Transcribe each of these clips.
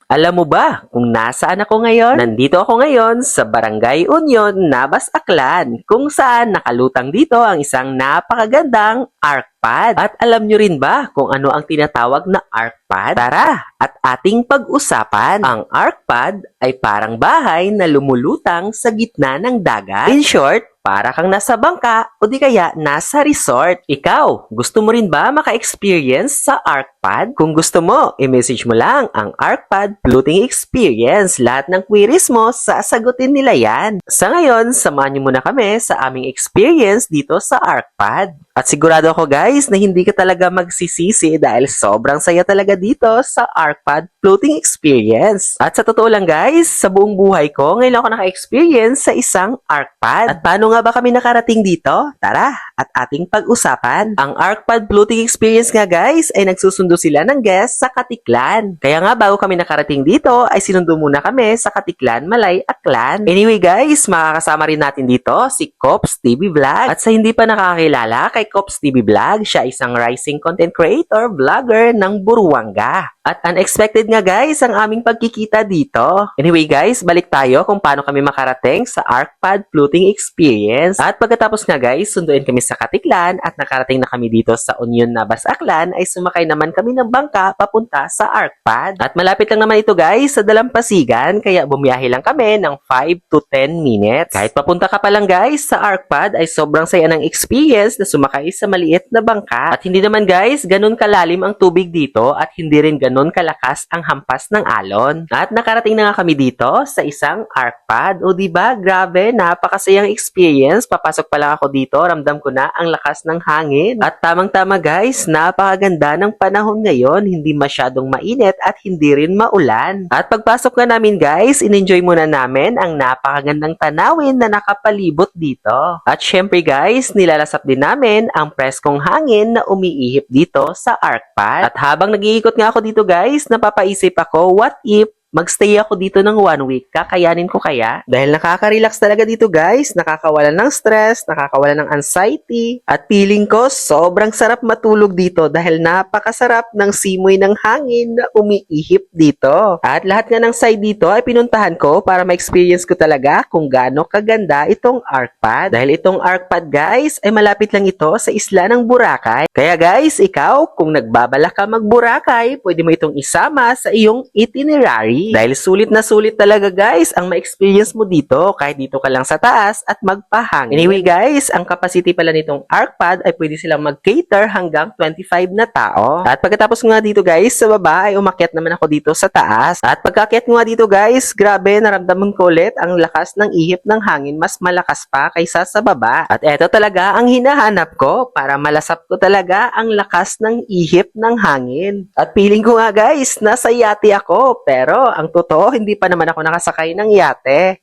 Alam mo ba kung nasaan ako ngayon? Nandito ako ngayon sa Barangay Union, Navas, Aklan, kung saan nakalutang dito ang isang napakagandang arc pad. At alam nyo rin ba kung ano ang tinatawag na arc pad? Tara at ating pag-usapan. Ang arc pad ay parang bahay na lumulutang sa gitna ng dagat. In short, para kang nasa bangka o di kaya nasa resort. Ikaw, gusto mo rin ba maka-experience sa ArcPad? Kung gusto mo, i-message mo lang ang ArcPad Floating Experience. Lahat ng queries mo, sasagutin nila yan. Sa ngayon, samahan niyo muna kami sa aming experience dito sa ArcPad. At sigurado ako guys na hindi ka talaga magsisisi dahil sobrang saya talaga dito sa ArcPad Floating Experience. At sa totoo lang guys, sa buong buhay ko, ngayon ako naka-experience sa isang ArcPad. At paano nga ba kami nakarating dito? Tara, at ating pag-usapan. Ang ArcPad Floating Experience nga guys, ay nagsusundo sila ng guest sa Katiklan. Kaya nga bago kami nakarating dito, ay sinundo muna kami sa Katiklan, Malay, Aklan. Anyway guys, makakasama rin natin dito si Cops TV Vlog. At sa hindi pa nakakilala kay Cops TV Vlog, siya isang rising content creator, vlogger ng Buruanga. At unexpected nga guys ang aming pagkikita dito. Anyway guys, balik tayo kung paano kami makarating sa ArcPad Floating Experience. At pagkatapos nga guys, sunduin kami sa Katiklan at nakarating na kami dito sa Union Navas Aklan ay sumakay naman kami ng bangka papunta sa ArcPad. At malapit lang naman ito guys sa Dalampasigan kaya bumiyahe lang kami ng 5 to 10 minutes. Kahit papunta ka pa lang guys sa ArcPad ay sobrang saya ng experience na sumakay sa maliit na bangka. At hindi naman guys ganun kalalim ang tubig dito at hindi rin ganun kalakas ang hampas ng alon. At nakarating na nga kami dito sa isang ArcPad. O diba, grabe, napakasayang experience. Papasok pa lang ako dito, ramdam ko na ang lakas ng hangin. At tamang-tama guys, napakaganda ng panahon ngayon. Hindi masyadong mainit at hindi rin maulan. At pagpasok nga namin guys, in-enjoy muna namin ang napakagandang tanawin na nakapalibot dito. At syempre guys, nilalasap din namin ang preskong hangin na umiihip dito sa ArcPad. At habang nag-iikot nga ako dito guys, napapaisip ako, what if magstay ako dito ng 1 week, kakayanin ko kaya? Dahil nakaka-relax talaga dito guys, nakakawalan ng stress, nakakawalan ng anxiety, at feeling ko sobrang sarap matulog dito dahil napakasarap ng simoy ng hangin na umiihip dito. At lahat nga ng side dito ay pinuntahan ko para ma-experience ko talaga kung gaano kaganda itong ArcPad. Dahil itong ArcPad guys ay malapit lang ito sa isla ng Boracay. Kaya guys, ikaw kung nagbabalak ka mag-Boracay, pwede mo itong isama sa iyong itinerary. Dahil sulit na sulit talaga guys ang ma-experience mo dito kahit dito ka lang sa taas at magpahangin. Anyway guys, ang capacity pala nitong ArcPad ay pwede silang mag-cater hanggang 25 na tao. At pagkatapos nga dito guys, sa baba ay umakyat naman ako dito sa taas. At pagkakyat nga dito guys, grabe naramdaman ko ulit ang lakas ng ihip ng hangin, mas malakas pa kaysa sa baba. At eto talaga ang hinahanap ko para malasap ko talaga ang lakas ng ihip ng hangin. At feeling ko nga guys, nasa yate ako pero ang totoo, hindi pa naman ako nakasakay ng yate.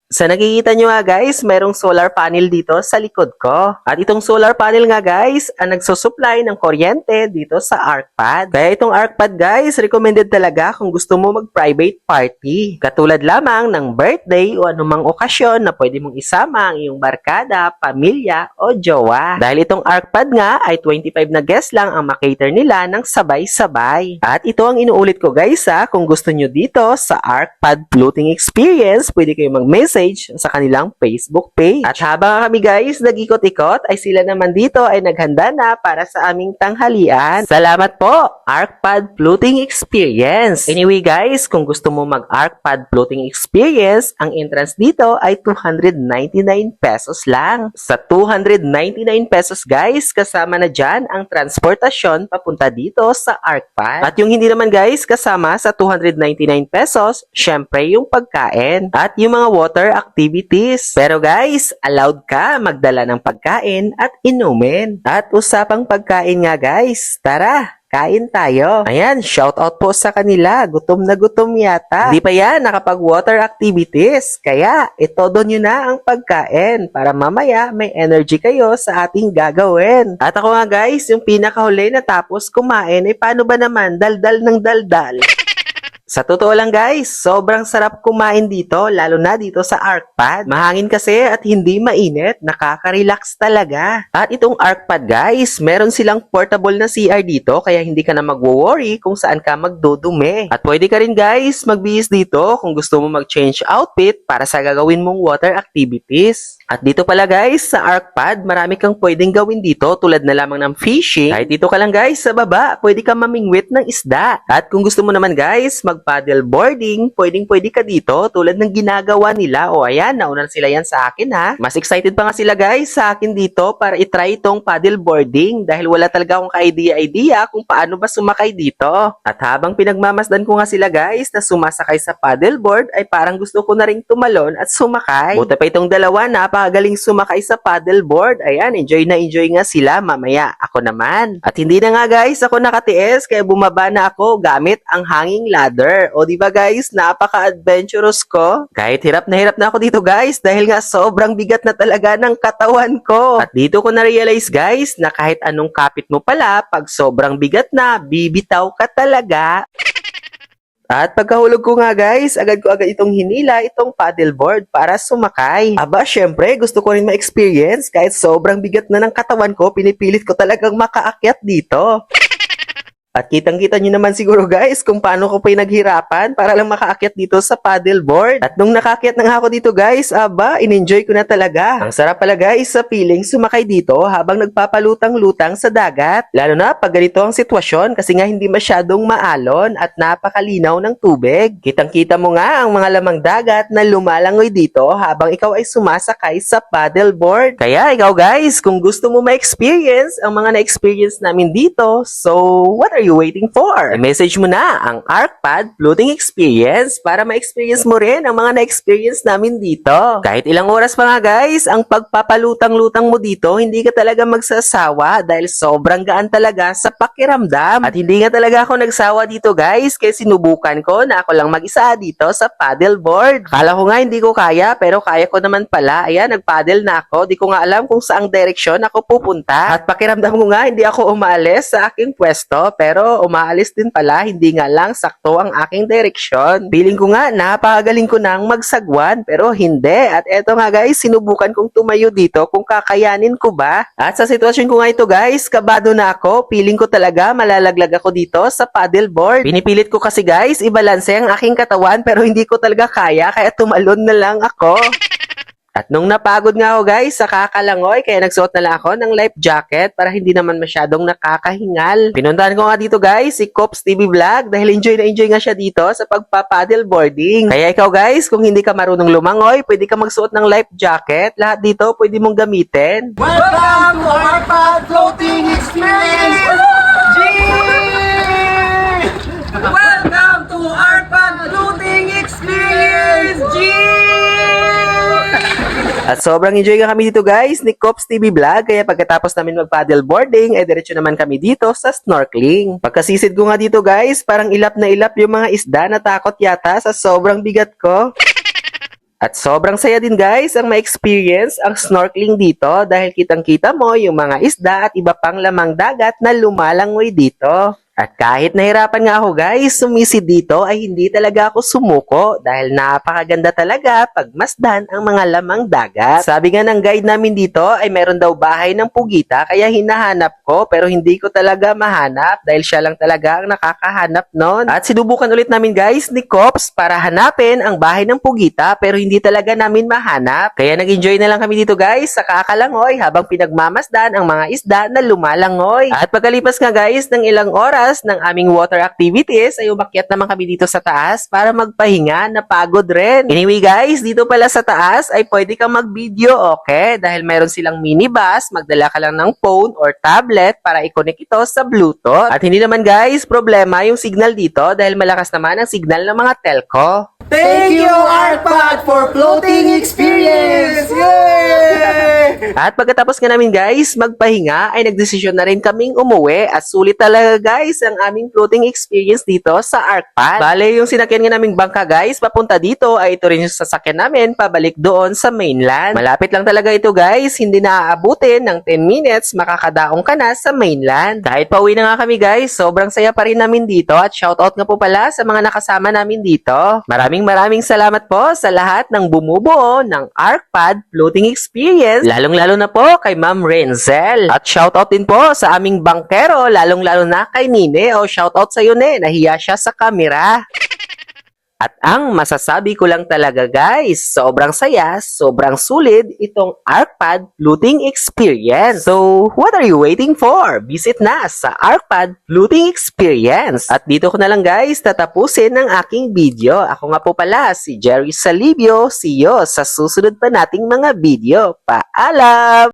Sa nakikita nyo nga guys, mayroong solar panel dito sa likod ko. At itong solar panel nga guys, ang nagsusupply ng kuryente dito sa ArcPad. Kaya itong ArcPad guys, recommended talaga kung gusto mo mag-private party. Katulad lamang ng birthday o anumang okasyon na pwede mong isama ang iyong barkada, pamilya o jowa. Dahil itong ArcPad nga ay 25 na guests lang ang makater nila ng sabay-sabay. At ito ang inuulit ko guys kung gusto nyo dito sa ArcPad Floating Experience, pwede kayo mag-message sa kanilang Facebook page. At habang kami guys nag-ikot-ikot ay sila naman dito ay naghanda na para sa aming tanghalian. Salamat po, ArcPad Floating Experience. Anyway guys, kung gusto mo mag-ArcPad Floating Experience, ang entrance dito ay 299 pesos lang. Sa 299 pesos guys, kasama na dyan ang transportasyon papunta dito sa ArcPad. At yung hindi naman guys kasama sa 299 pesos, syempre yung pagkain at yung mga water activities. Pero guys, allowed ka magdala ng pagkain at inumin. At usapang pagkain nga guys, tara! Kain tayo. Ayan, shout out po sa kanila. Gutom na gutom yata. Di pa yan nakapag-water activities. Kaya, itodo nyo na ang pagkain para mamaya may energy kayo sa ating gagawin. At ako nga guys, yung pinakahuli na tapos kumain, paano ba naman? Daldal ng daldal. Sa totoo lang guys, sobrang sarap kumain dito, lalo na dito sa ArcPad. Mahangin kasi at hindi mainit, nakaka-relax talaga. At itong ArcPad guys, meron silang portable na CR dito, kaya hindi ka na magwo-worry kung saan ka magdudumi. At pwede ka rin guys magbihis dito kung gusto mo mag-change outfit para sa gagawin mong water activities. At dito pala guys, sa ArcPad, marami kang pwedeng gawin dito tulad na lamang ng fishing. Kahit dito ka lang guys, sa baba, pwede ka mamingwit ng isda. At kung gusto mo naman guys, mag-paddle boarding, pwedeng-pwede ka dito tulad ng ginagawa nila. O ayan, nauna sila yan sa akin ha. Mas excited pa nga sila guys sa akin dito para itry itong paddle boarding dahil wala talaga akong ka-idea kung paano ba sumakay dito. At habang pinagmamasdan ko nga sila guys na sumasakay sa paddleboard ay parang gusto ko na ring tumalon at sumakay. Buti pa itong dalawa na napakagaling sumakay sa paddleboard. Ayan, enjoy na enjoy nga sila. Mamaya, ako naman. At hindi na nga guys, ako nakatiis kaya bumaba na ako gamit ang hanging ladder. O diba guys, napaka-adventurous ko. Kahit hirap na ako dito guys dahil nga sobrang bigat na talaga ng katawan ko. At dito ko na-realize guys na kahit anong kapit mo pala, pag sobrang bigat na, bibitaw ka talaga. At pagkahulog ko nga guys, agad ko itong hinila itong paddleboard para sumakay. Aba, syempre gusto ko rin ma-experience kahit sobrang bigat na ng katawan ko, pinipilit ko talagang makaakyat dito. At kitang-kita nyo naman siguro guys kung paano ko pa naghirapan para lang makaakyat dito sa paddleboard. At nung nakaakyat na nga ako dito guys, aba, in-enjoy ko na talaga. Ang sarap pala guys sa feeling sumakay dito habang nagpapalutang-lutang sa dagat. Lalo na pag ganito ang sitwasyon kasi nga hindi masyadong maalon at napakalinaw ng tubig. Kitang-kita mo nga ang mga lamang dagat na lumalangoy dito habang ikaw ay sumasakay sa paddleboard. Kaya ikaw guys, kung gusto mo ma-experience ang mga na-experience namin dito, so what are you waiting for? I-message mo na ang ArcPad Floating Experience para ma-experience mo rin ang mga na-experience namin dito. Kahit ilang oras pa nga guys, ang pagpapalutang-lutang mo dito, hindi ka talaga magsasawa dahil sobrang gaan talaga sa pakiramdam. At hindi nga talaga ako nagsawa dito guys, kaya sinubukan ko na ako lang mag-isa dito sa paddleboard. Akala ko nga hindi ko kaya, pero kaya ko naman pala. Ayan, nag-paddle na ako. Di ko nga alam kung saang direksyon ako pupunta. At pakiramdam ko nga, hindi ako umalis sa aking pwesto, pero umaalis din pala, hindi nga lang sakto ang aking direksyon. Feeling ko nga, napakagaling ko nang magsagwan, pero hindi. At eto nga guys, sinubukan kong tumayo dito kung kakayanin ko ba. At sa sitwasyon ko nga ito guys, kabado na ako. Feeling ko talaga malalaglag ako dito sa paddleboard. Pinipilit ko kasi guys, ibalanse ang aking katawan pero hindi ko talaga kaya, kaya tumalon na lang ako. At nung napagod nga ako guys sa kakalangoy, kaya nagsuot na lang ako ng life jacket para hindi naman masyadong nakakahingal. Pinuntahan ko nga dito guys si Cops TV Vlog dahil enjoy na enjoy nga siya dito sa pagpa-paddleboarding. Kaya ikaw guys, kung hindi ka marunong lumangoy, pwede ka magsuot ng life jacket. Lahat dito pwede mong gamitin. Welcome to ArcPad Floating Experience! G! Welcome to ArcPad Floating Experience! G! At sobrang enjoy nga kami dito guys ni Cops TV Vlog, kaya pagkatapos namin mag-paddleboarding, ay diretso naman kami dito sa snorkeling. Pagkasisid ko nga dito guys, parang ilap na ilap yung mga isda, natakot yata sa sobrang bigat ko. At sobrang saya din guys ang ma-experience ang snorkeling dito dahil kitang-kita mo yung mga isda at iba pang lamang dagat na lumalangoy dito. At kahit nahirapan nga ako guys, sumisid dito ay hindi talaga ako sumuko dahil napakaganda talaga pagmasdan ang mga lamang dagat. Sabi nga ng guide namin dito ay meron daw bahay ng pugita kaya hinahanap ko pero hindi ko talaga mahanap dahil siya lang talaga ang nakakahanap nun. At sinubukan ulit namin guys ni Cops para hanapin ang bahay ng pugita pero hindi talaga namin mahanap. Kaya nag-enjoy na lang kami dito guys sa kakalangoy habang pinagmamasdan ang mga isda na lumalangoy. At pagkalipas nga guys ng ilang oras ng aming water activities ay umakyat naman kami dito sa taas para magpahinga, napagod rin. Anyway guys, dito pala sa taas ay pwede kang mag-video, okay? Dahil meron silang minibus, magdala ka lang ng phone or tablet para i-connect ito sa Bluetooth. At hindi naman guys, problema yung signal dito dahil malakas naman ang signal ng mga telco. Thank you, ArcPad, for floating experience! Yay! At pagkatapos nga namin guys, magpahinga ay nagdesisyon na rin kaming umuwi at sulit talaga guys guys ang aming floating experience dito sa ArcPad. Bale, yung sinakyan nga naming bangka guys, papunta dito ay ito rin yung sasakyan namin pabalik doon sa mainland. Malapit lang talaga ito guys, hindi na aabutin ng 10 minutes, makakadaong ka na sa mainland. Kahit pauwi na nga kami guys, sobrang saya pa rin namin dito at shoutout nga po pala sa mga nakasama namin dito. Maraming salamat po sa lahat ng bumubuo ng ArcPad Floating Experience, lalong-lalo na po kay Ma'am Renzel. At shoutout din po sa aming bangkero, lalong-lalo na kay Nine. O shoutout sa iyo, Ne, nahiya siya sa kamera. At ang masasabi ko lang talaga guys, sobrang saya, sobrang sulit itong ArcPad Floating Experience. So, what are you waiting for? Visit na sa ArcPad Floating Experience. At dito ko na lang guys tatapusin ang aking video. Ako nga po pala si Jerry Salibio. See you sa susunod pa nating mga video. Paalam!